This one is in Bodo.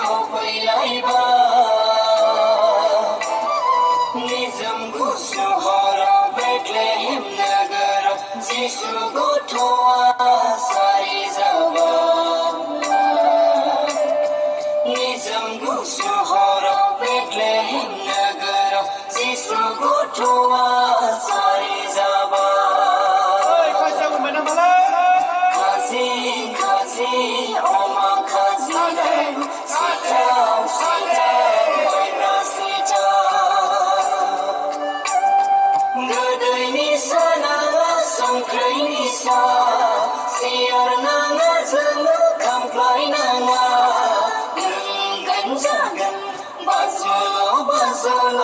सफैलाइबार निजोम गुसु हराव बेथलेहेम नोगोराव जिसु गथ'आ सारि जाबाय निजोम गुसु हराव बेथलेहेम नोगोराव जिसु गथ'आ सारि जाबाय खाजि खाजि अमा खाजि सिथाव सिथाव माइब्रा सिथाव गोदैनि साना संख्रैनि सा सियार नाङा जोंनो खामफ्लाय नाङा लोंगोन जागोन बाजुल' बाजुल'